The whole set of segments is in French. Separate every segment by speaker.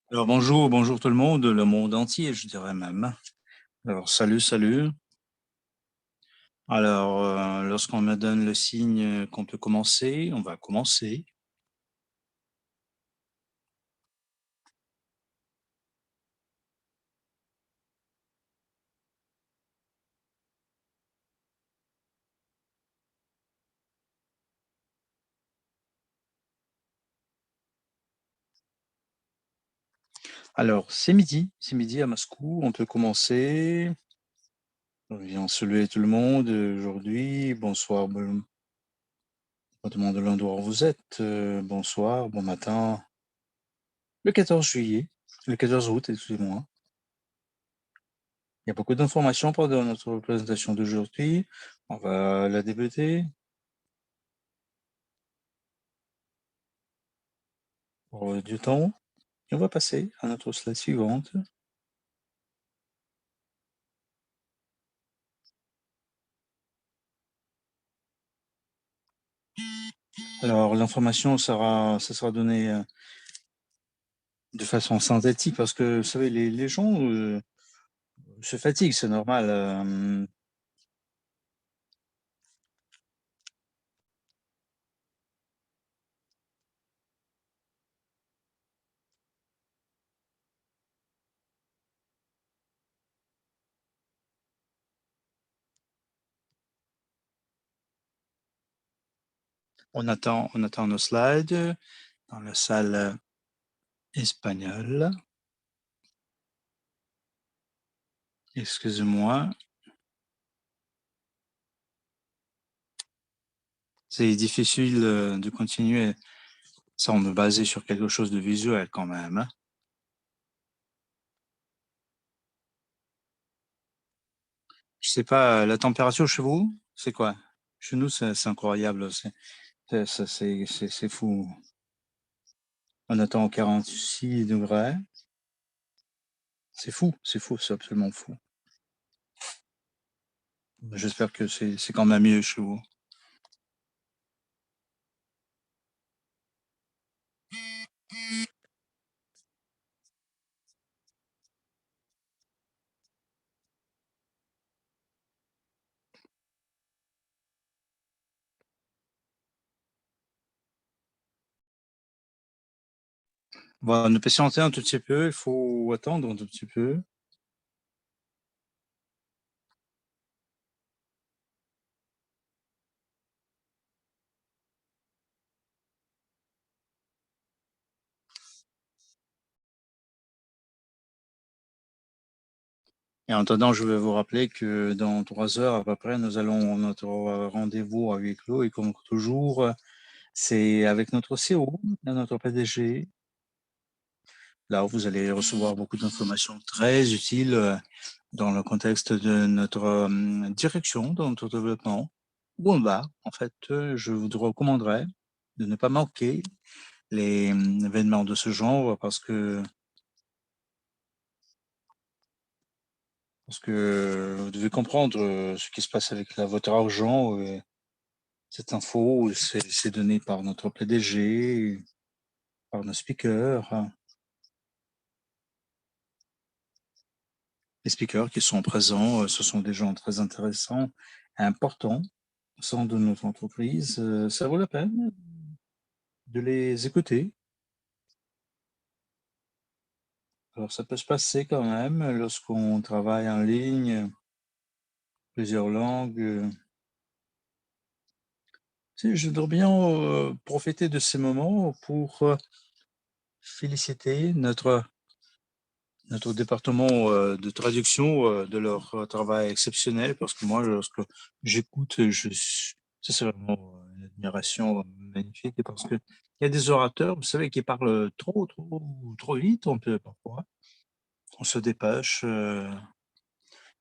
Speaker 1: Alors bonjour, bonjour tout le monde entier, je dirais même. Alors salut, salut. Alors, lorsqu'on me donne le signe qu'on peut commencer, on va commencer. Alors, c'est midi à Moscou, on peut commencer. Je viens saluer tout le monde aujourd'hui. Bonsoir, on demande l'endroit où vous êtes. Bonsoir, bon matin. Le 14 juillet, le 14 août, excusez-moi. Il y a beaucoup d'informations pendant notre présentation d'aujourd'hui. On va la débuter pour du temps. Et on va passer à notre slide suivante. Alors, l'information sera donnée de façon synthétique parce que, vous savez, les gens se fatiguent, c'est normal. On attend nos slides dans la salle espagnole. Excusez-moi. C'est difficile de continuer sans me baser sur quelque chose de visuel quand même, hein. Je sais pas, la température chez vous, c'est quoi? Chez nous, c'est incroyable. C'est fou. On attend 46 degrés. C'est fou, c'est absolument fou. J'espère que c'est quand même mieux chez vous. On va nous patienter un tout petit peu, il faut attendre un tout petit peu. Et en attendant, je vais vous rappeler que dans 3 heures à peu près, nous allons notre rendez-vous à huis clos et comme toujours, c'est avec notre CEO, notre PDG. Là, vous allez recevoir beaucoup d'informations très utiles dans le contexte de notre direction, dans notre développement. Où on va, en fait, je vous recommanderais de ne pas manquer les événements de ce genre parce que vous devez comprendre ce qui se passe avec votre argent. Cette info, c'est donné par notre PDG, par nos speakers. Les speakers qui sont présents, ce sont des gens très intéressants et importants au sein de notre entreprise. Ça vaut la peine de les écouter. Alors, ça peut se passer quand même lorsqu'on travaille en ligne, plusieurs langues. Si, je voudrais bien profiter de ces moments pour féliciter notre département de traduction de leur travail exceptionnel parce que moi, lorsque j'écoute, ça c'est vraiment une admiration magnifique parce que il y a des orateurs, vous savez, qui parlent trop vite, on peut parfois, on se dépêche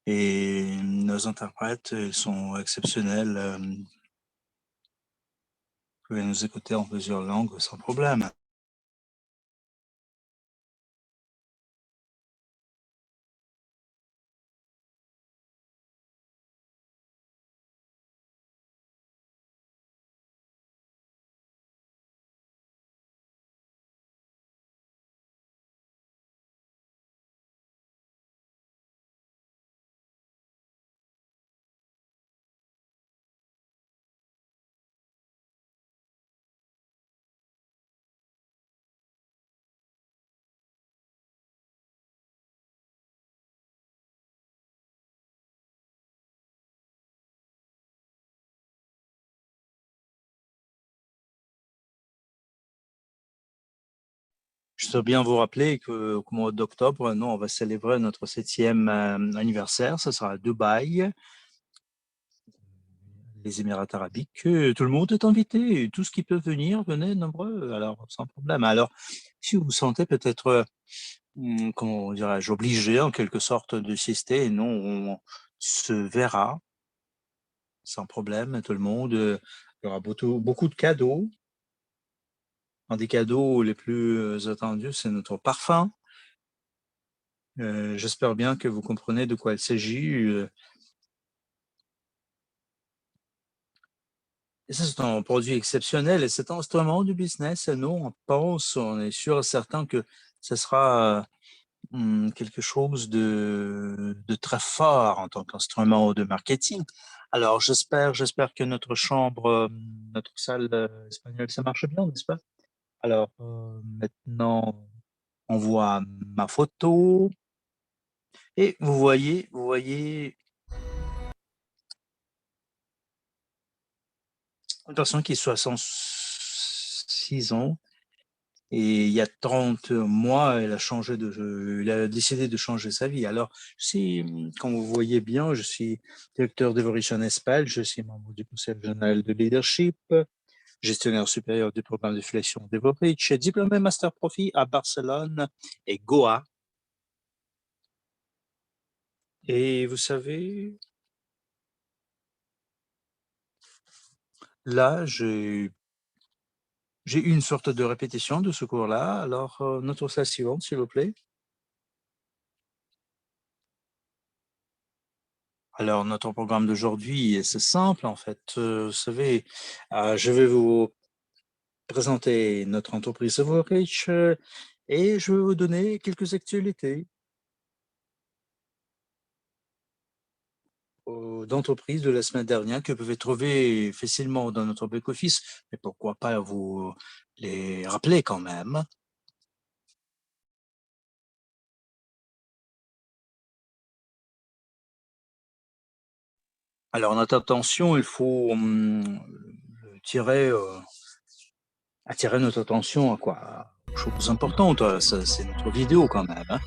Speaker 1: et nos interprètes, ils sont exceptionnels, vous pouvez nous écouter en plusieurs langues sans problème. Je dois bien vous rappeler qu'au mois d'octobre, nous, on va célébrer notre 7e anniversaire. Ça sera à Dubaï, les Émirats arabiques. Tout le monde est invité. Tout ce qui peut venir, venez nombreux. Alors, sans problème. Alors, si vous vous sentez peut-être, comment dirais-je, obligé en quelque sorte de sister, non, on se verra sans problème. Tout le monde. Il y aura beaucoup de cadeaux. Un des cadeaux les plus attendus, c'est notre parfum. J'espère bien que vous comprenez de quoi il s'agit. Et ça, c'est un produit exceptionnel et c'est un instrument du business. Et nous, on est sûr et certain que ce sera quelque chose de très fort en tant qu'instrument de marketing. Alors, j'espère que notre chambre, notre salle espagnole, ça marche bien, n'est-ce pas? Alors, maintenant, on voit ma photo et vous voyez une personne qui a 66 ans et il y a 30 mois, elle a décidé de changer sa vie. Alors, comme vous voyez bien, je suis directeur d'Evolution Espal, je suis membre du Conseil régional de leadership, gestionnaire supérieur du programme de flexion d'Evorich, diplômé Master Profi à Barcelone et Goa. Et vous savez, là, j'ai eu une sorte de répétition de ce cours-là. Alors, notre salle suivante, s'il vous plaît. Alors, notre programme d'aujourd'hui, c'est simple, en fait. Vous savez, je vais vous présenter notre entreprise Everreach et je vais vous donner quelques actualités d'entreprises de la semaine dernière que vous pouvez trouver facilement dans notre back-office, mais pourquoi pas vous les rappeler quand même. Alors, notre attention, il faut tirer, attirer notre attention à quoi? Chose importante, c'est notre vidéo quand même. Hein.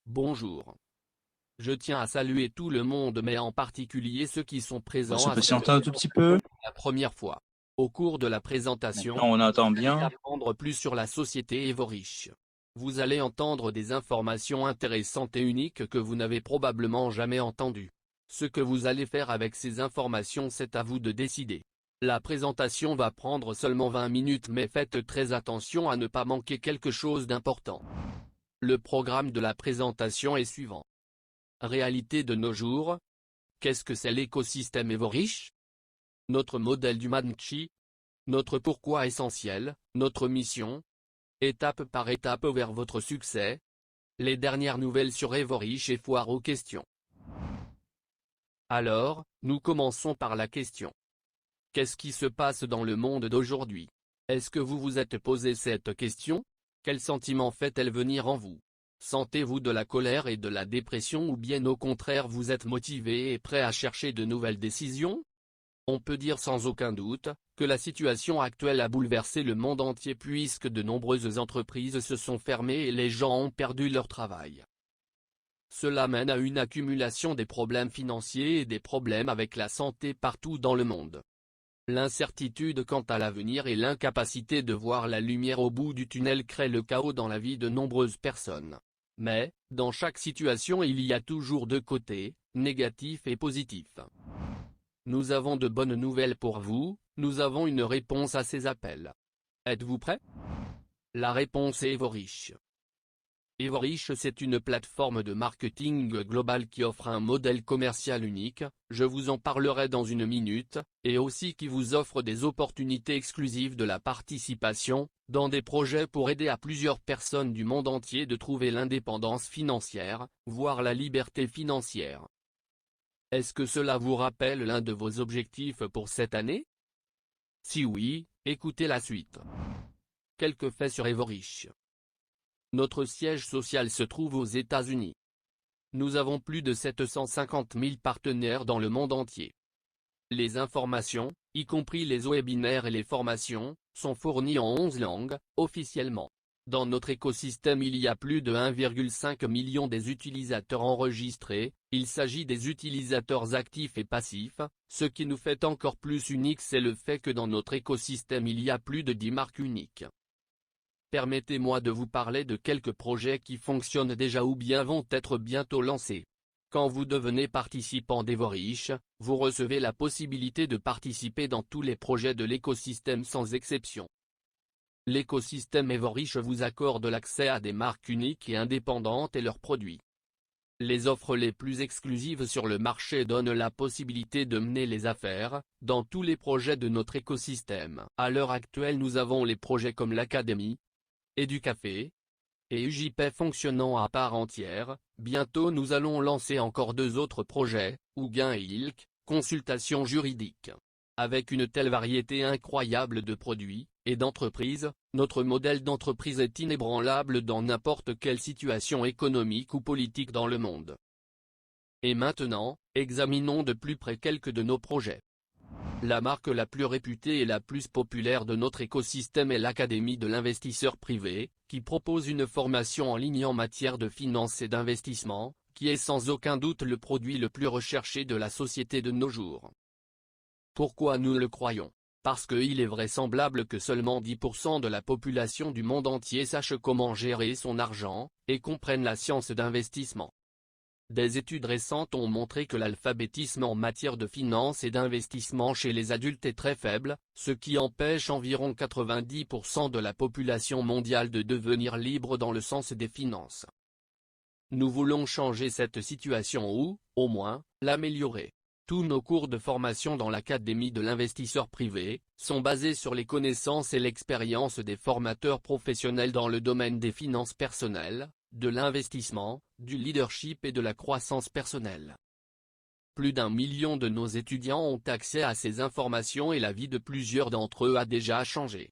Speaker 2: Bonjour. Je tiens à saluer tout le monde mais en particulier ceux qui sont
Speaker 1: On va
Speaker 2: présents
Speaker 1: se
Speaker 2: à cette
Speaker 1: patienter un tout petit peu.
Speaker 2: la première fois. Au cours de la présentation,
Speaker 1: Maintenant, on entend
Speaker 2: vous allez
Speaker 1: bien.
Speaker 2: apprendre plus sur la société Evorich. Vous allez entendre des informations intéressantes et uniques que vous n'avez probablement jamais entendues. Ce que vous allez faire avec ces informations, c'est à vous de décider. La présentation va prendre seulement 20 minutes mais faites très attention à ne pas manquer quelque chose d'important. Le programme de la présentation est suivant. Réalité de nos jours. Qu'est-ce que c'est l'écosystème Evorich? Notre modèle du Manchi. Notre pourquoi essentiel, notre mission. Étape par étape vers votre succès. Les dernières nouvelles sur Evorich et foire aux questions. Alors, nous commençons par la question. Qu'est-ce qui se passe dans le monde d'aujourd'hui? Est-ce que vous vous êtes posé cette question? Quel sentiment fait-elle venir en vous? Sentez-vous de la colère et de la dépression ou bien au contraire vous êtes motivé et prêt à chercher de nouvelles décisions? On peut dire sans aucun doute, que la situation actuelle a bouleversé le monde entier puisque de nombreuses entreprises se sont fermées et les gens ont perdu leur travail. Cela mène à une accumulation des problèmes financiers et des problèmes avec la santé partout dans le monde. L'incertitude quant à l'avenir et l'incapacité de voir la lumière au bout du tunnel créent le chaos dans la vie de nombreuses personnes. Mais, dans chaque situation il y a toujours deux côtés, négatifs et positifs. Nous avons de bonnes nouvelles pour vous, nous avons une réponse à ces appels. Êtes-vous prêt? La réponse est Evorich. Evorich, c'est une plateforme de marketing global qui offre un modèle commercial unique, je vous en parlerai dans une minute, et aussi qui vous offre des opportunités exclusives de la participation, dans des projets pour aider à plusieurs personnes du monde entier de trouver l'indépendance financière, voire la liberté financière. Est-ce que cela vous rappelle l'un de vos objectifs pour cette année? Si oui, écoutez la suite. Quelques faits sur Evorich. Notre siège social se trouve aux États-Unis. Nous avons plus de 750 000 partenaires dans le monde entier. Les informations, y compris les webinaires et les formations, sont fournies en 11 langues, officiellement. Dans notre écosystème il y a plus de 1,5 million des utilisateurs enregistrés, il s'agit des utilisateurs actifs et passifs. Ce qui nous fait encore plus uniques c'est le fait que dans notre écosystème il y a plus de 10 marques uniques. Permettez-moi de vous parler de quelques projets qui fonctionnent déjà ou bien vont être bientôt lancés. Quand vous devenez participant d'Evorish, vous recevez la possibilité de participer dans tous les projets de l'écosystème sans exception. L'écosystème Evorish vous accorde l'accès à des marques uniques et indépendantes et leurs produits. Les offres les plus exclusives sur le marché donnent la possibilité de mener les affaires dans tous les projets de notre écosystème. À l'heure actuelle nous avons les projets comme l'Académie, Educafé et UJPay fonctionnant à part entière. Bientôt nous allons lancer encore 2 autres projets, Ougain et Ilk, consultation juridique. Avec une telle variété incroyable de produits et d'entreprises, notre modèle d'entreprise est inébranlable dans n'importe quelle situation économique ou politique dans le monde. Et maintenant, examinons de plus près quelques de nos projets. La marque la plus réputée et la plus populaire de notre écosystème est l'Académie de l'investisseur privé, qui propose une formation en ligne en matière de finance et d'investissement, qui est sans aucun doute le produit le plus recherché de la société de nos jours. Pourquoi nous le croyons? Parce qu'il est vraisemblable que seulement 10% de la population du monde entier sache comment gérer son argent, et comprenne la science d'investissement. Des études récentes ont montré que l'alphabétisme en matière de finance et d'investissement chez les adultes est très faible, ce qui empêche environ 90% de la population mondiale de devenir libre dans le sens des finances. Nous voulons changer cette situation ou, au moins, l'améliorer. Tous nos cours de formation dans l'Académie de l'investisseur privé sont basés sur les connaissances et l'expérience des formateurs professionnels dans le domaine des finances personnelles, de l'investissement, du leadership et de la croissance personnelle. Plus d'1 million de nos étudiants ont accès à ces informations et la vie de plusieurs d'entre eux a déjà changé.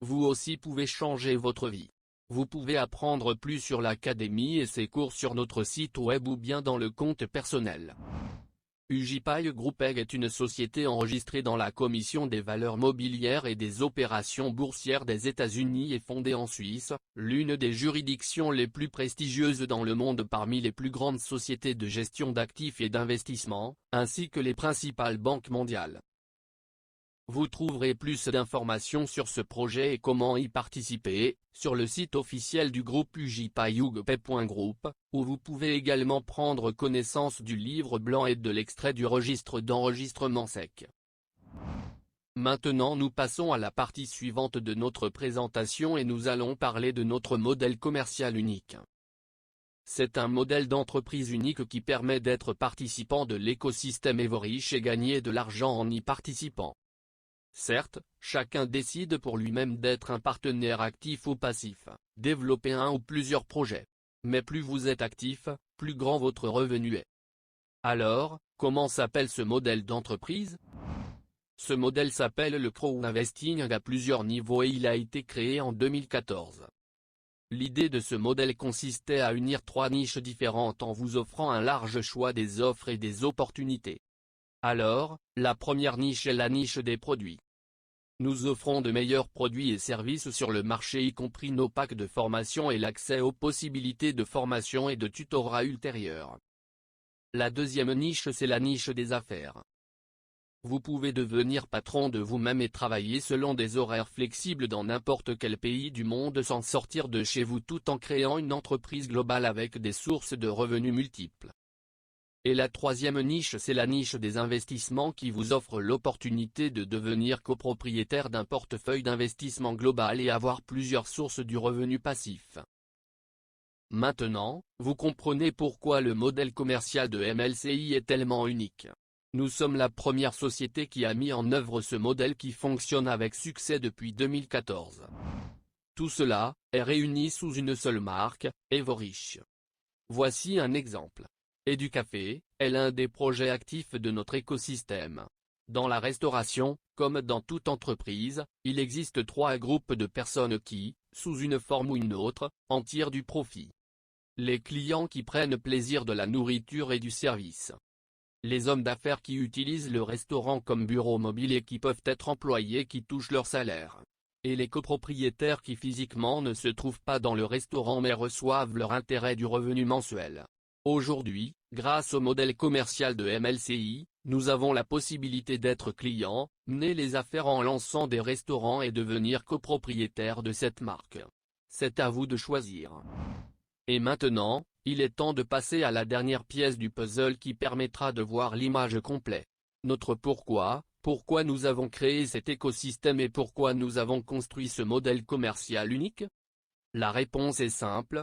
Speaker 2: Vous aussi pouvez changer votre vie. Vous pouvez apprendre plus sur l'Académie et ses cours sur notre site web ou bien dans le compte personnel. UJPay Group est une société enregistrée dans la Commission des valeurs mobilières et des opérations boursières des États-Unis et fondée en Suisse, l'une des juridictions les plus prestigieuses dans le monde parmi les plus grandes sociétés de gestion d'actifs et d'investissement, ainsi que les principales banques mondiales. Vous trouverez plus d'informations sur ce projet et comment y participer, sur le site officiel du groupe ujpay.group, où vous pouvez également prendre connaissance du livre blanc et de l'extrait du registre d'enregistrement sec. Maintenant nous passons à la partie suivante de notre présentation et nous allons parler de notre modèle commercial unique. C'est un modèle d'entreprise unique qui permet d'être participant de l'écosystème Evorish et gagner de l'argent en y participant. Certes, chacun décide pour lui-même d'être un partenaire actif ou passif, développer un ou plusieurs projets. Mais plus vous êtes actif, plus grand votre revenu est. Alors, comment s'appelle ce modèle d'entreprise? Ce modèle s'appelle le crowd-investing à plusieurs niveaux et il a été créé en 2014. L'idée de ce modèle consistait à unir 3 niches différentes en vous offrant un large choix des offres et des opportunités. Alors, la première niche est la niche des produits. Nous offrons de meilleurs produits et services sur le marché y compris nos packs de formation et l'accès aux possibilités de formation et de tutorat ultérieurs. La deuxième niche c'est la niche des affaires. Vous pouvez devenir patron de vous-même et travailler selon des horaires flexibles dans n'importe quel pays du monde sans sortir de chez vous tout en créant une entreprise globale avec des sources de revenus multiples. Et la troisième niche c'est la niche des investissements qui vous offre l'opportunité de devenir copropriétaire d'un portefeuille d'investissement global et avoir plusieurs sources du revenu passif. Maintenant, vous comprenez pourquoi le modèle commercial de MLCI est tellement unique. Nous sommes la première société qui a mis en œuvre ce modèle qui fonctionne avec succès depuis 2014. Tout cela est réuni sous une seule marque, Evorish. Voici un exemple. Educafé est l'un des projets actifs de notre écosystème. Dans la restauration, comme dans toute entreprise, il existe 3 groupes de personnes qui, sous une forme ou une autre, en tirent du profit. Les clients qui prennent plaisir de la nourriture et du service. Les hommes d'affaires qui utilisent le restaurant comme bureau mobile et qui peuvent être employés qui touchent leur salaire. Et les copropriétaires qui physiquement ne se trouvent pas dans le restaurant mais reçoivent leur intérêt du revenu mensuel. Aujourd'hui, grâce au modèle commercial de MLCI, nous avons la possibilité d'être clients, mener les affaires en lançant des restaurants et devenir copropriétaire de cette marque. C'est à vous de choisir. Et maintenant, il est temps de passer à la dernière pièce du puzzle qui permettra de voir l'image complète. Notre pourquoi nous avons créé cet écosystème et pourquoi nous avons construit ce modèle commercial unique? La réponse est simple.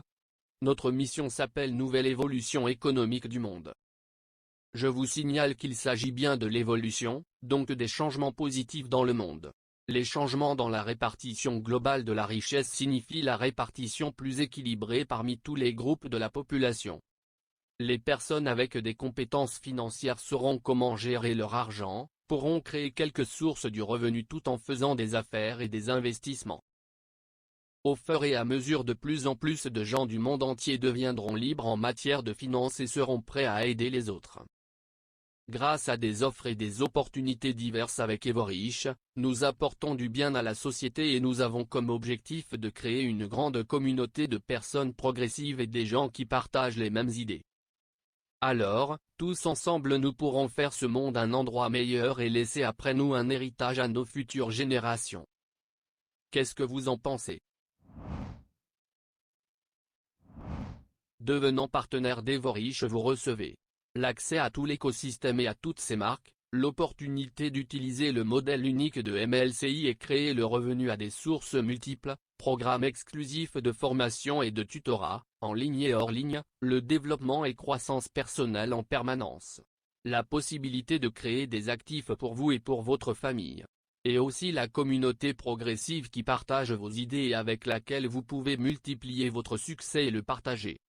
Speaker 2: Notre mission s'appelle Nouvelle évolution économique du monde. Je vous signale qu'il s'agit bien de l'évolution, donc des changements positifs dans le monde. Les changements dans la répartition globale de la richesse signifient la répartition plus équilibrée parmi tous les groupes de la population. Les personnes avec des compétences financières sauront comment gérer leur argent, pourront créer quelques sources du revenu tout en faisant des affaires et des investissements. Au fur et à mesure de plus en plus de gens du monde entier deviendront libres en matière de finances et seront prêts à aider les autres. Grâce à des offres et des opportunités diverses avec Evorich, nous apportons du bien à la société et nous avons comme objectif de créer une grande communauté de personnes progressives et des gens qui partagent les mêmes idées. Alors, tous ensemble nous pourrons faire ce monde un endroit meilleur et laisser après nous un héritage à nos futures générations. Qu'est-ce que vous en pensez? Devenant partenaire d'Evorich, vous recevez l'accès à tout l'écosystème et à toutes ses marques, l'opportunité d'utiliser le modèle unique de MLCI et créer le revenu à des sources multiples, programmes exclusifs de formation et de tutorat, en ligne et hors ligne, le développement et croissance personnelle en permanence. La possibilité de créer des actifs pour vous et pour votre famille. Et aussi la communauté progressive qui partage vos idées et avec laquelle vous pouvez multiplier votre succès et le partager.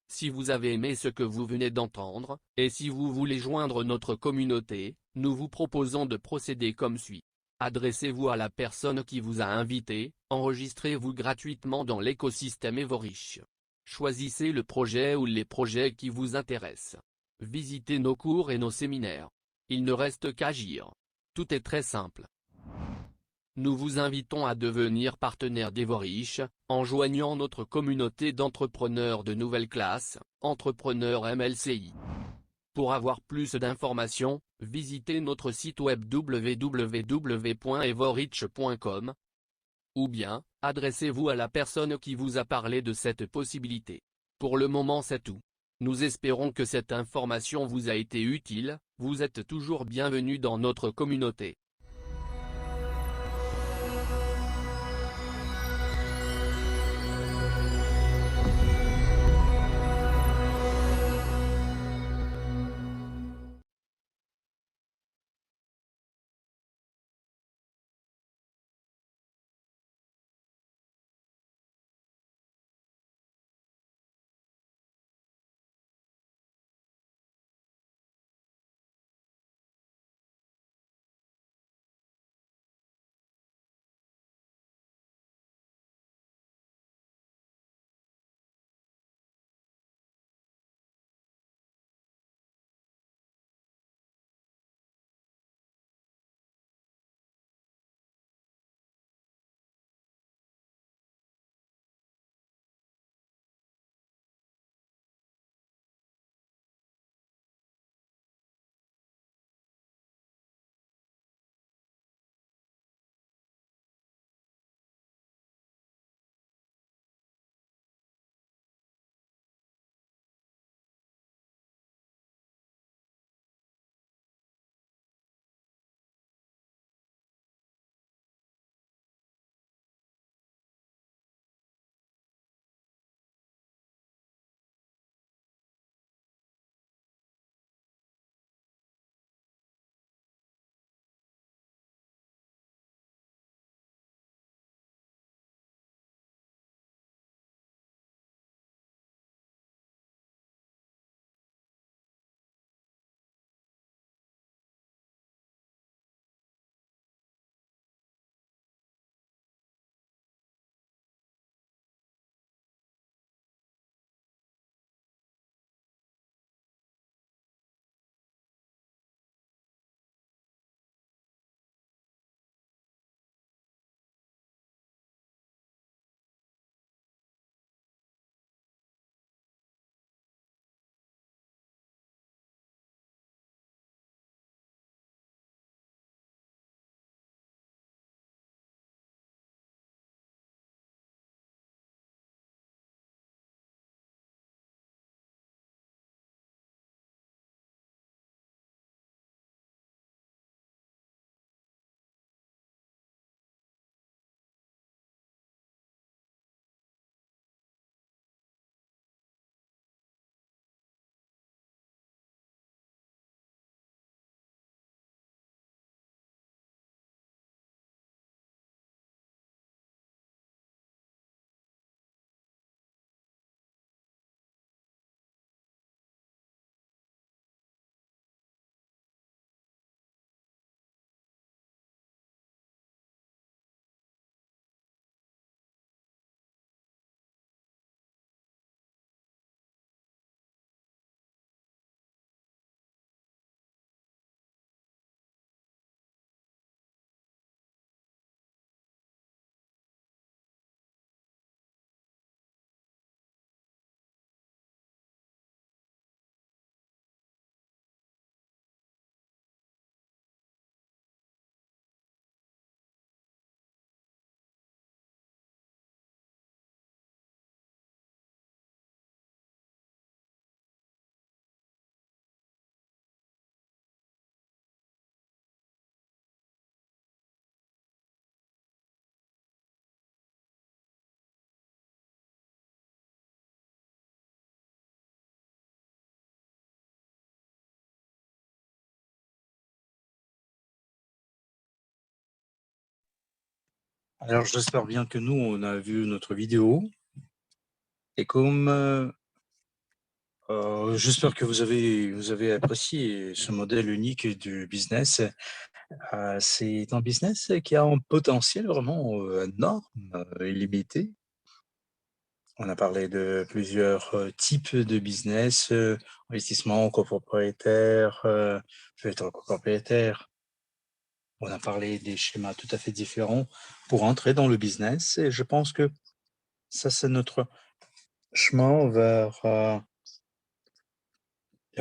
Speaker 2: Si vous avez aimé ce que vous venez d'entendre, et si vous voulez joindre notre communauté, nous vous proposons de procéder comme suit. Adressez-vous à la personne qui vous a invité, enregistrez-vous gratuitement dans l'écosystème Evorich. Choisissez le projet ou les projets qui vous intéressent. Visitez nos cours et nos séminaires. Il ne reste qu'à agir. Tout est très simple. Nous vous invitons à devenir partenaire d'Evorich, en joignant notre communauté d'entrepreneurs de nouvelle classe, Entrepreneurs MLCI. Pour avoir plus d'informations, visitez notre site web www.evorich.com. Ou bien, adressez-vous à la personne qui vous a parlé de cette possibilité. Pour le moment c'est tout. Nous espérons que cette information vous a été utile, vous êtes toujours bienvenus dans notre communauté.
Speaker 1: Alors, j'espère bien que nous, on a vu notre vidéo. Et comme j'espère que vous avez apprécié ce modèle unique du business. C'est un business qui a un potentiel vraiment énorme, illimité. On a parlé de plusieurs types de business, investissement, copropriétaire, je vais être copropriétaire. On a parlé des schémas tout à fait différents pour entrer dans le business. Et je pense que ça, c'est notre chemin vers la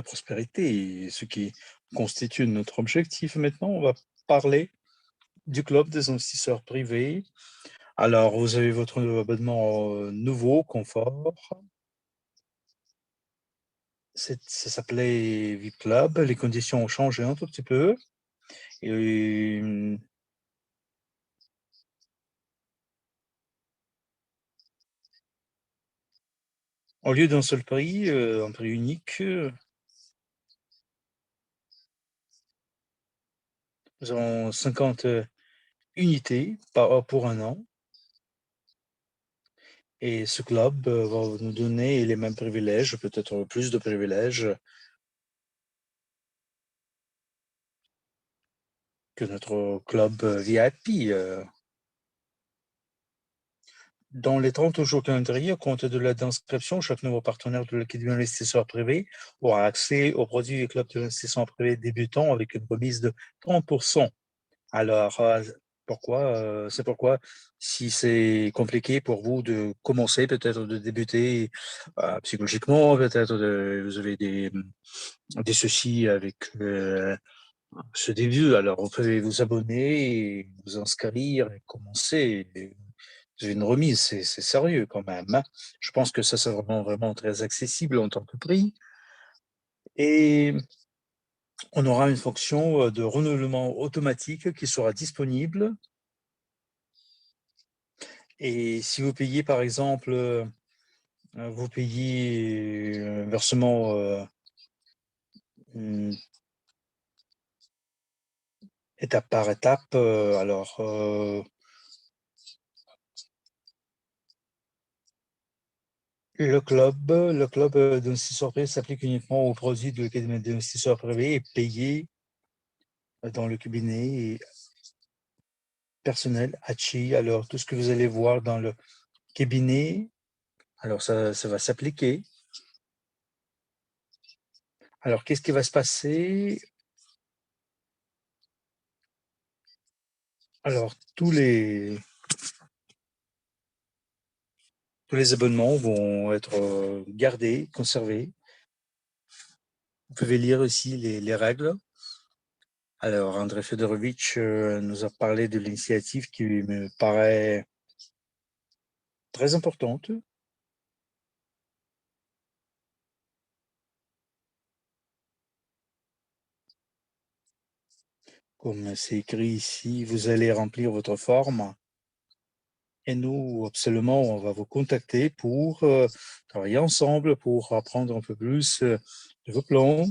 Speaker 1: prospérité et ce qui constitue notre objectif. Maintenant, on va parler du club des investisseurs privés. Alors, vous avez votre abonnement nouveau, confort. Ça s'appelait VIP Club. Les conditions ont changé un tout petit peu. Et au lieu d'un seul prix, un prix unique, nous avons 50 unités pour un an. Et ce club va nous donner les mêmes privilèges, peut-être plus de privilèges que notre club VIP. Dans les 30 jours calendrier, à compte de la d'inscription, chaque nouveau partenaire de l'équipe d'investisseurs privés aura accès aux produits du club d'investissement privé débutant avec une remise de 30%. Alors, c'est pourquoi, si c'est compliqué pour vous de commencer, peut-être de débuter psychologiquement, peut-être vous avez des soucis avec ce début, alors vous pouvez vous abonner, et vous inscrire et commencer. J'ai une remise, c'est sérieux quand même, hein. Je pense que ça, c'est vraiment, vraiment très accessible en tant que prix. Et on aura une fonction de renouvellement automatique qui sera disponible. Et si vous payez, par exemple, vous payez un versement étape par étape, alors le club d'investisseurs privés s'applique uniquement aux produits de cabinet d'investisseurs privés et payé dans le cabinet personnel Hachi. Alors, tout ce que vous allez voir dans le cabinet, alors ça va s'appliquer. Alors, qu'est-ce qui va se passer? Alors, tous les abonnements vont être gardés, conservés. Vous pouvez lire aussi les règles. Alors, André Fedorovitch nous a parlé de l'initiative qui me paraît très importante. Comme c'est écrit ici, vous allez remplir votre forme et nous, absolument, on va vous contacter pour travailler ensemble, pour apprendre un peu plus de vos plans.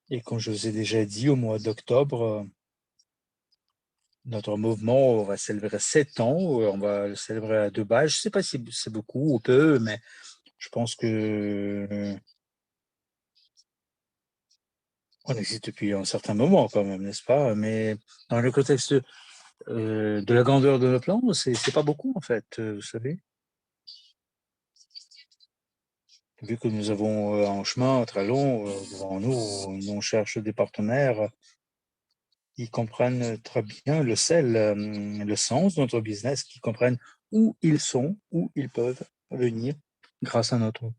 Speaker 1: Et comme je vous ai déjà dit, au mois d'octobre, notre mouvement va célébrer 7 ans. On va le célébrer à Dubaï. Je ne sais pas si c'est beaucoup ou peu, mais je pense que on existe depuis un certain moment quand même, n'est-ce pas? Mais dans le contexte de la grandeur de nos plans, c'est pas beaucoup en fait, vous savez. Vu que nous avons un chemin très long devant nous, on cherche des partenaires qui comprennent très bien le sens de notre business, qui comprennent où ils sont, où ils peuvent venir grâce à notre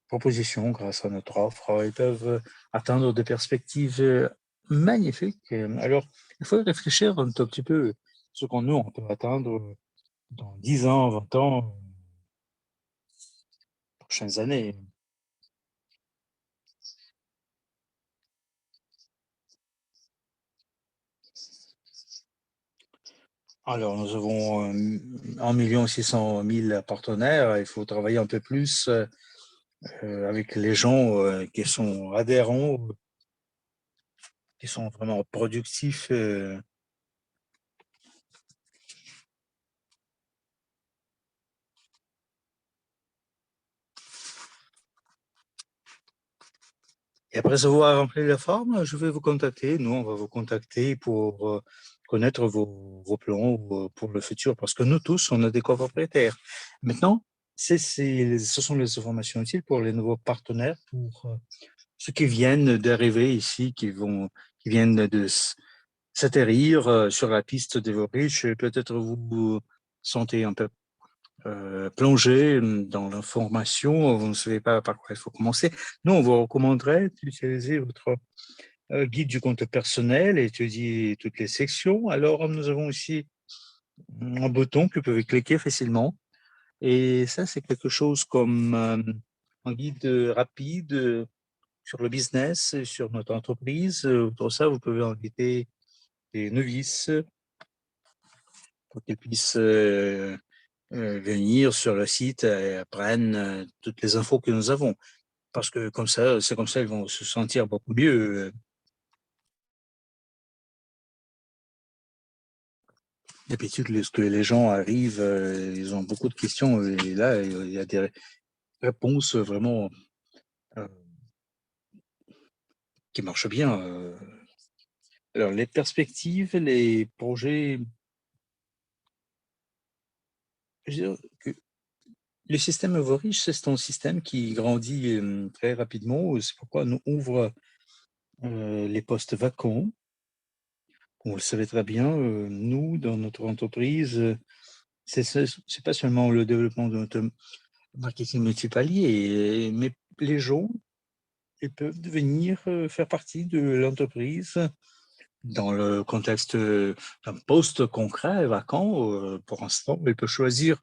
Speaker 1: proposition, grâce à notre offre. Ils peuvent atteindre des perspectives magnifiques. Alors, il faut réfléchir un tout petit peu ce qu'on nous, on peut atteindre dans 10 ans, 20 ans, prochaines années. Alors, nous avons 1 600 000 partenaires. Il faut travailler un peu plus avec les gens qui sont adhérents, qui sont vraiment productifs. après avoir rempli la forme, je vais vous contacter. Nous, on va vous contacter pour connaître vos plans pour le futur, parce que nous tous, on a des copropriétaires. Maintenant, ce sont les informations utiles pour les nouveaux partenaires, pour ceux qui viennent d'arriver ici, qui viennent de s'atterrir sur la piste des vos riches. Peut-être vous vous sentez un peu plongé dans l'information, vous ne savez pas par quoi il faut commencer. Nous, on vous recommanderait d'utiliser votre guide du compte personnel et étudier toutes les sections. Alors, nous avons aussi un bouton que vous pouvez cliquer facilement. Et ça, c'est quelque chose comme un guide rapide sur le business, sur notre entreprise. Pour ça, vous pouvez inviter des novices pour qu'ils puissent venir sur le site et apprennent toutes les infos que nous avons. Parce que comme ça, c'est comme ça, ils vont se sentir beaucoup mieux. D'habitude, lorsque les gens arrivent, ils ont beaucoup de questions et là, il y a des réponses vraiment qui marchent bien. Alors, les perspectives, les projets, je veux dire que le système Evorich, c'est un système qui grandit très rapidement. C'est pourquoi nous ouvre les postes vacants. Vous le savez très bien, nous, dans notre entreprise, c'est pas seulement le développement de notre marketing multipalier, mais les gens, ils peuvent devenir faire partie de l'entreprise dans le contexte d'un poste concret, vacant. Pour l'instant, ils peuvent choisir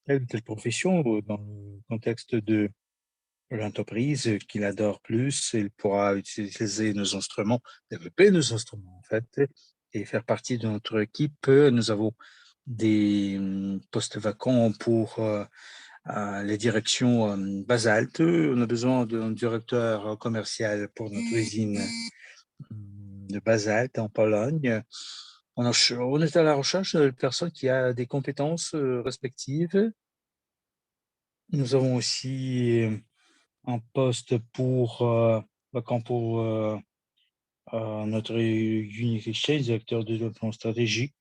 Speaker 1: telle ou telle profession dans le contexte de l'entreprise qu'il adore plus. Il pourra utiliser nos instruments, développer nos instruments, en fait, et faire partie de notre équipe. Nous avons des postes vacants pour les directions Basalte. On a besoin d'un directeur commercial pour notre usine de Basalte en Pologne. On est à la recherche de personnes qui ont des compétences respectives. Nous avons aussi un poste vacant pour notre Unique Exchange, directeur de développement stratégique.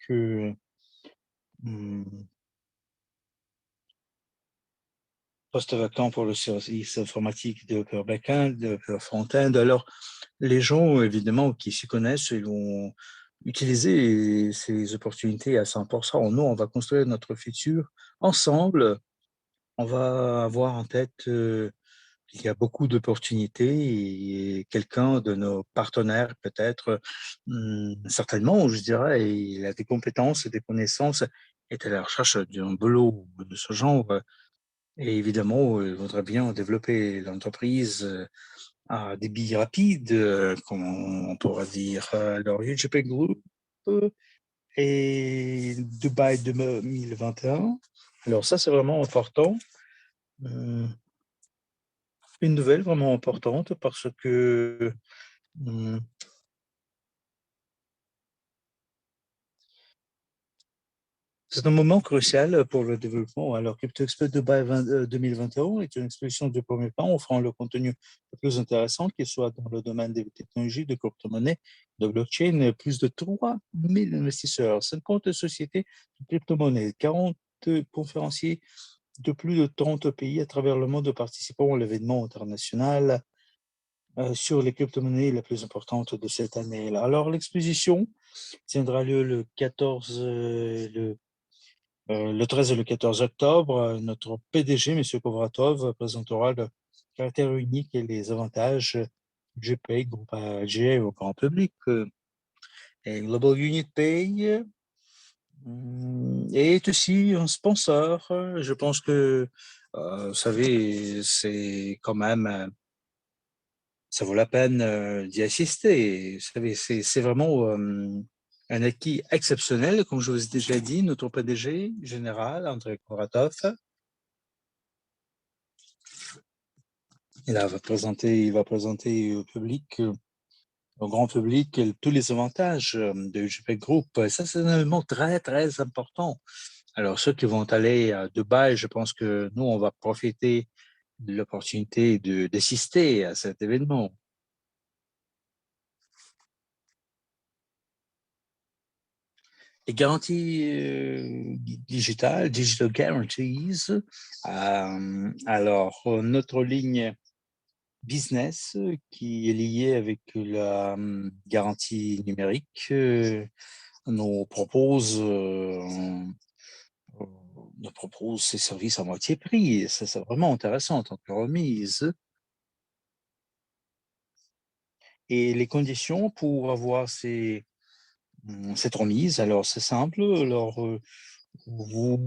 Speaker 1: Poste vacant pour le service informatique, développeur back-end, développeur front-end. Alors, les gens, évidemment, qui s'y connaissent, ils vont utiliser ces opportunités à 100%. Nous, on va construire notre futur ensemble. On va avoir en tête qu'il y a beaucoup d'opportunités et quelqu'un de nos partenaires, peut-être, certainement, je dirais, il a des compétences et des connaissances, est à la recherche d'un boulot de ce genre. Et évidemment, il voudrait bien développer l'entreprise à débit rapide, comme on pourrait dire. Alors, UGP Group et Dubaï 2021. Alors ça, c'est vraiment important. Une nouvelle vraiment importante parce que c'est un moment crucial pour le développement. Alors, Crypto Expo Dubaï 2021 est une exposition de premier plan offrant le contenu le plus intéressant, qu'il soit dans le domaine des technologies, de crypto-monnaies, de blockchain. Plus de 3000 investisseurs, 50 sociétés de crypto-monnaies, 40 conférenciers de plus de 30 pays à travers le monde participant à l'événement international sur les crypto-monnaies les plus importantes de cette année. Alors, l'exposition tiendra lieu le 13 et le 14 octobre. Notre PDG, M. Kovratov, présentera le caractère unique et les avantages du Pay, groupe AG au grand public. Et Global Unit Pay est aussi un sponsor. Je pense que, vous savez, c'est quand même, ça vaut la peine d'y assister. Vous savez, c'est vraiment un acquis exceptionnel, comme je vous ai déjà dit, notre PDG général, André Koratov. Il va présenter au public, au grand public, tous les avantages de UGP Group. Ça, c'est un élément très, très important. Alors, ceux qui vont aller à Dubaï, je pense que nous, on va profiter de l'opportunité d'assister à cet événement. Les garanties digitales, digital guarantees. Alors, notre ligne business qui est liée avec la garantie numérique nous propose ces services à moitié prix. Ça, c'est vraiment intéressant en tant que remise. Et les conditions pour avoir cette remise, alors c'est simple. Alors, vous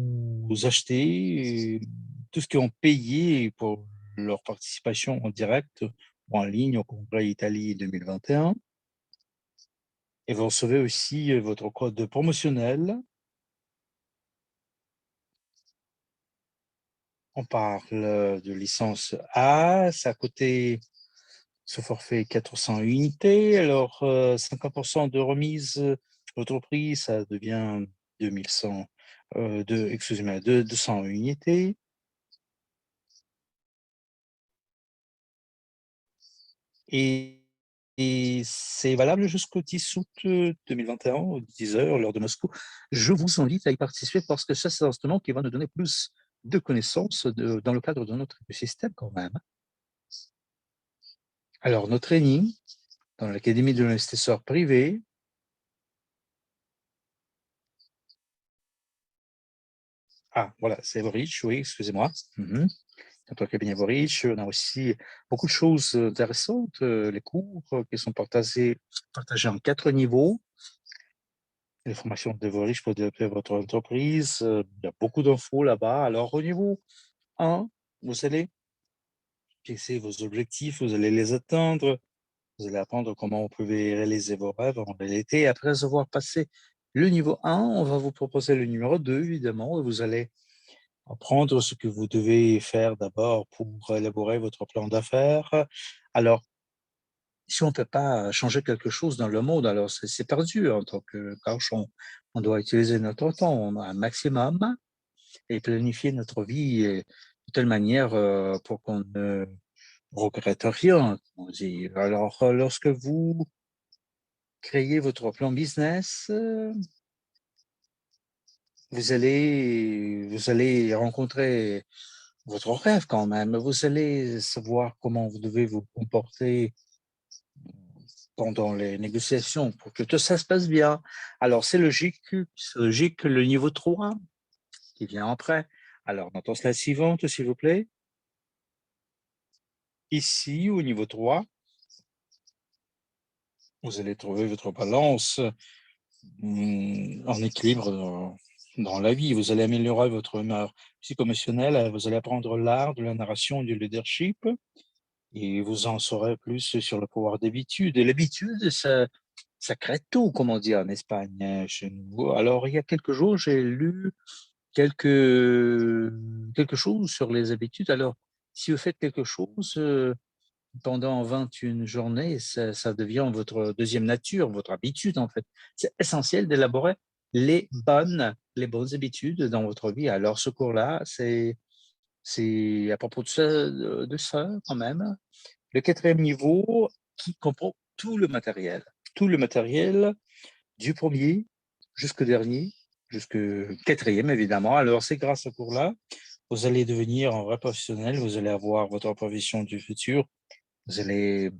Speaker 1: achetez tout ce qu'ils ont payé pour leur participation en direct ou en ligne au Congrès Italie 2021. Et vous recevez aussi votre code promotionnel. On parle de licence A, ça a coûté ce forfait 400 unités. Alors, 50% de remise, votre prix, ça devient 2100, excusez-moi, 200 unités. Et, et c'est valable jusqu'au 10 août 2021, aux 10 heures, l'heure de Moscou. Je vous invite à y participer parce que ça, c'est un instrument qui va nous donner plus de connaissances dans le cadre de notre système quand même. Alors, notre training dans l'Académie de l'investisseur privé, voilà, c'est Boric, oui, excusez-moi. Notre cabinet Boric, on a aussi beaucoup de choses intéressantes, les cours qui sont partagés en 4 niveaux. Les formations de Boric pour développer votre entreprise, il y a beaucoup d'infos là-bas. Alors, au niveau 1, vous allez fixer vos objectifs, vous allez les atteindre, vous allez apprendre comment vous pouvez réaliser vos rêves en réalité. Après avoir passé le niveau 1, on va vous proposer le numéro 2, évidemment, et vous allez apprendre ce que vous devez faire d'abord pour élaborer votre plan d'affaires. Alors, si on ne peut pas changer quelque chose dans le monde, alors c'est perdu en tant que coach. On doit utiliser notre temps un maximum et planifier notre vie de telle manière pour qu'on ne regrette rien. On dit. Alors, lorsque vous créez votre plan business, vous allez rencontrer votre rêve quand même. Vous allez savoir comment vous devez vous comporter pendant les négociations pour que tout ça se passe bien. Alors, c'est logique le niveau 3 qui vient après. Alors, dans la slide suivante, s'il vous plaît. Ici, au niveau 3, vous allez trouver votre balance en équilibre dans la vie. Vous allez améliorer votre humeur psychoémotionnelle, vous allez apprendre l'art de la narration et du leadership et vous en saurez plus sur le pouvoir d'habitude. Et l'habitude, ça crée tout, comme on dit en Espagne, chez nous. Alors, il y a quelques jours, j'ai lu quelque chose sur les habitudes. Alors, si vous faites quelque chose pendant 21 journées, ça devient votre deuxième nature, votre habitude, en fait. C'est essentiel d'élaborer les bonnes habitudes dans votre vie. Alors, ce cours-là, c'est à propos de ça, quand même. Le quatrième niveau qui comprend tout le matériel du premier jusqu'au dernier, jusqu'au quatrième, évidemment. Alors, c'est grâce à ce cours-là, vous allez devenir un vrai professionnel, vous allez avoir votre profession du futur, vous allez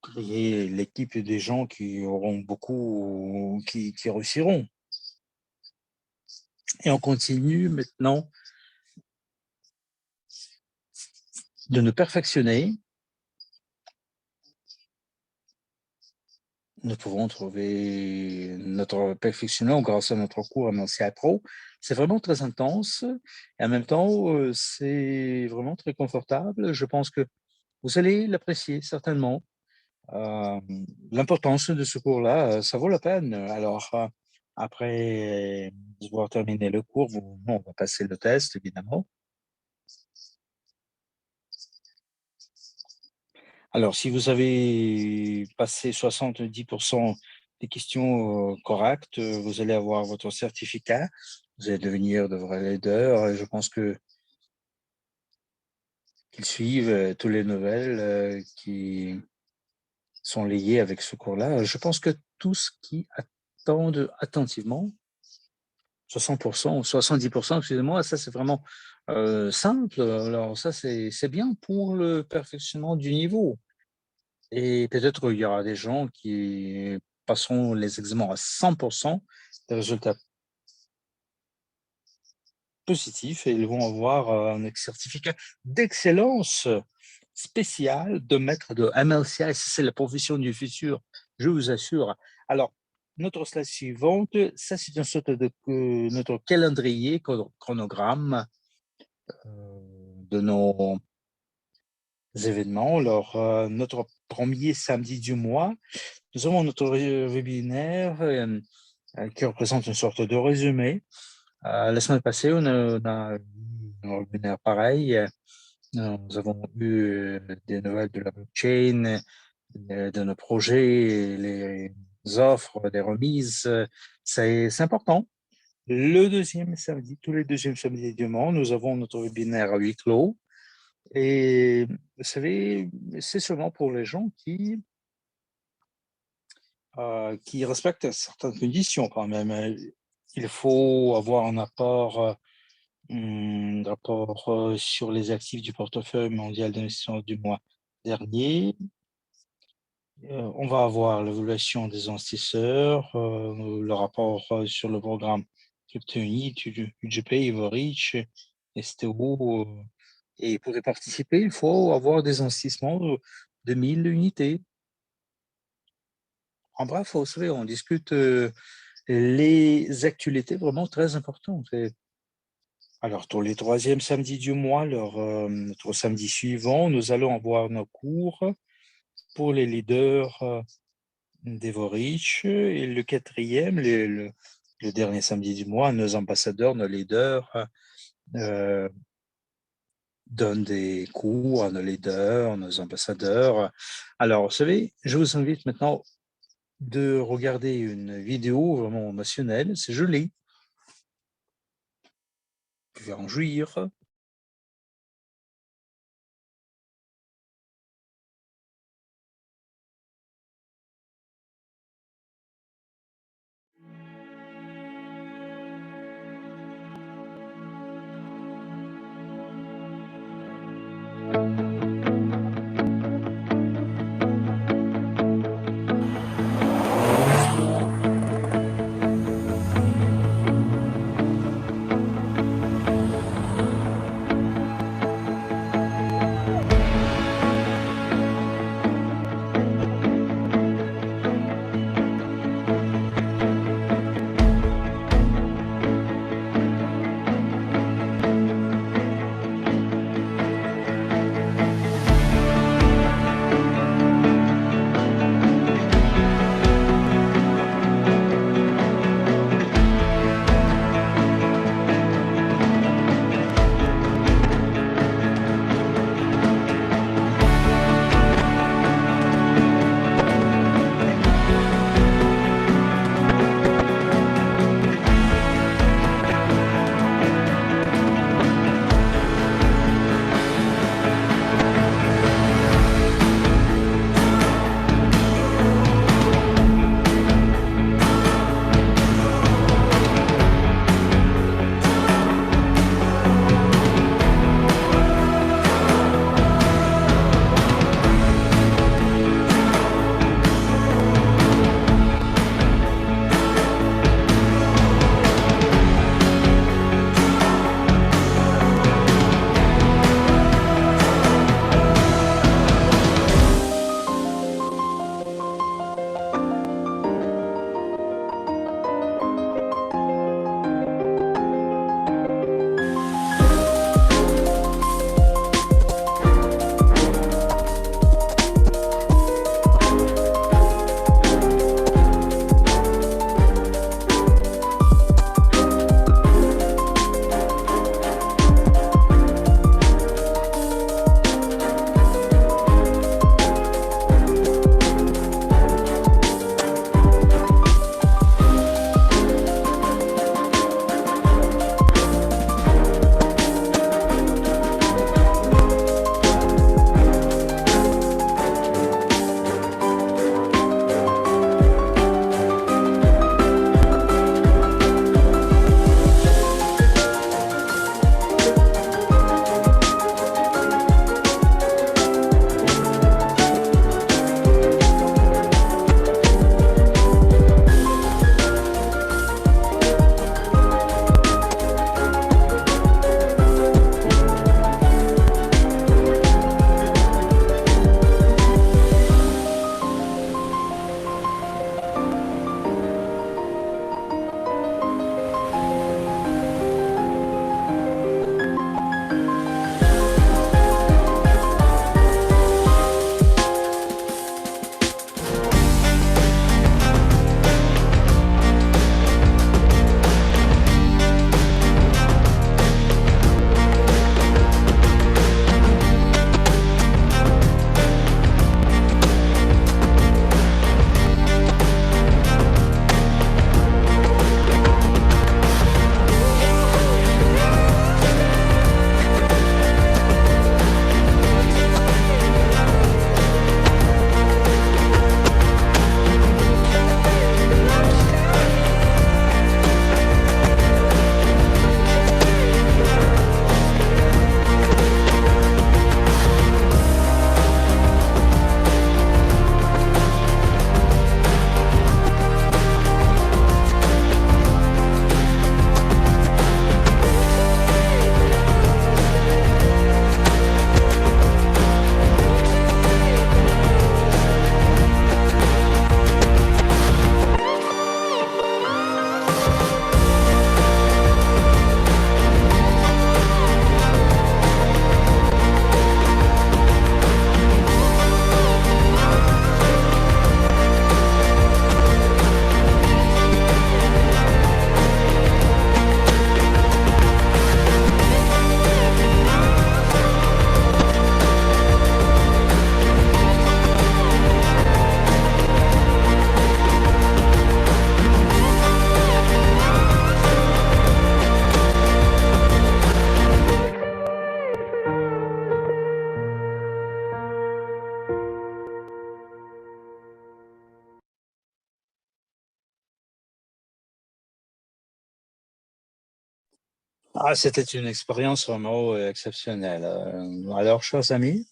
Speaker 1: créer l'équipe des gens qui auront beaucoup, qui réussiront. Et on continue maintenant de nous perfectionner. Nous pouvons trouver notre perfectionnement grâce à notre cours MCI Pro. C'est vraiment très intense et en même temps, c'est vraiment très confortable. Je pense que vous allez l'apprécier certainement. Euh, L'importance de ce cours-là, ça vaut la peine. Alors, après avoir terminé le cours, on va passer le test, évidemment. Alors, si vous avez passé 70% des questions correctes, vous allez avoir votre certificat. Vous allez devenir de vrais leaders. Et je pense qu'ils suivent toutes les nouvelles qui sont liées avec ce cours-là. Je pense que tout ce qui a attendent attentivement, 60% ou 70%, excusez-moi, ça c'est vraiment simple. Alors ça, c'est bien pour le perfectionnement du niveau. Et peut-être il y aura des gens qui passeront les examens à 100%, des résultats positifs, et ils vont avoir un certificat d'excellence spécial de maître de MLCI. C'est la profession du futur, je vous assure. Alors, notre slide suivante, ça c'est une sorte de notre calendrier, chronogramme de nos événements. Alors, notre premier samedi du mois, nous avons notre webinaire qui représente une sorte de résumé. La semaine passée, on a eu un webinaire pareil. Nous avons eu des nouvelles de la blockchain, de nos projets, les offres, les remises. C'est important. Le deuxième samedi, tous les deuxièmes samedis du mois, nous avons notre webinaire à huis clos. Et vous savez, c'est seulement pour les gens qui respectent certaines conditions quand même. Il faut avoir un rapport sur les actifs du portefeuille mondial d'investissement du mois dernier. On va avoir l'évaluation des investisseurs, le rapport sur le programme CryptoUni, UGP, Everreach, STO. Et pour y participer, il faut avoir des investissements de 1000 unités. En bref, vous savez, on discute les actualités vraiment très importantes. Alors, pour les troisièmes samedis du mois, notre samedi suivant, nous allons avoir nos cours pour les leaders d'Evorich. Et le quatrième, le dernier samedi du mois, nos ambassadeurs, nos leaders donnent des cours à nos leaders, nos ambassadeurs. Alors, vous savez, je vous invite maintenant de regarder une vidéo vraiment émotionnelle. C'est joli. Je vais en jouir. Ah, c'était une expérience vraiment exceptionnelle. Alors, chers amis,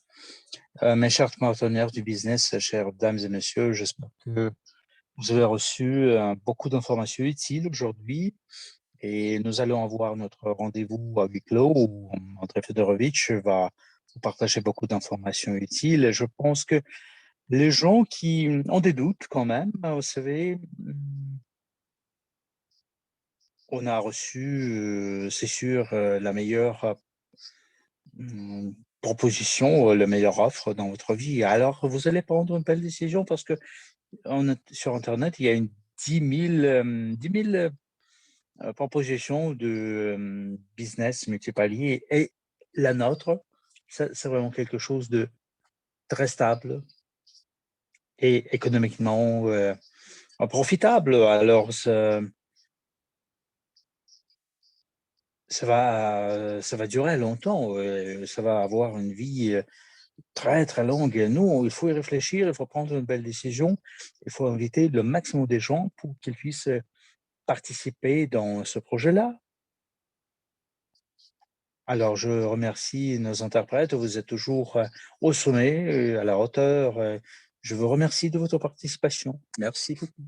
Speaker 1: mes chers partenaires du business, chères dames et messieurs, j'espère que vous avez reçu beaucoup d'informations utiles aujourd'hui et nous allons avoir notre rendez-vous à huis clos où André Fedorovitch va vous partager beaucoup d'informations utiles. Et je pense que les gens qui ont des doutes quand même, vous savez, on a reçu, c'est sûr, la meilleure proposition, la meilleure offre dans votre vie. Alors, vous allez prendre une belle décision parce que sur Internet, il y a une 10 000 propositions de business multipaliers et la nôtre, c'est vraiment quelque chose de très stable et économiquement profitable. Alors, ça va durer longtemps, ça va avoir une vie très, très longue. Et nous, il faut y réfléchir, il faut prendre une belle décision, il faut inviter le maximum de gens pour qu'ils puissent participer dans ce projet-là. Alors, je remercie nos interprètes, vous êtes toujours au sommet, à la hauteur. Je vous remercie de votre participation. Merci beaucoup.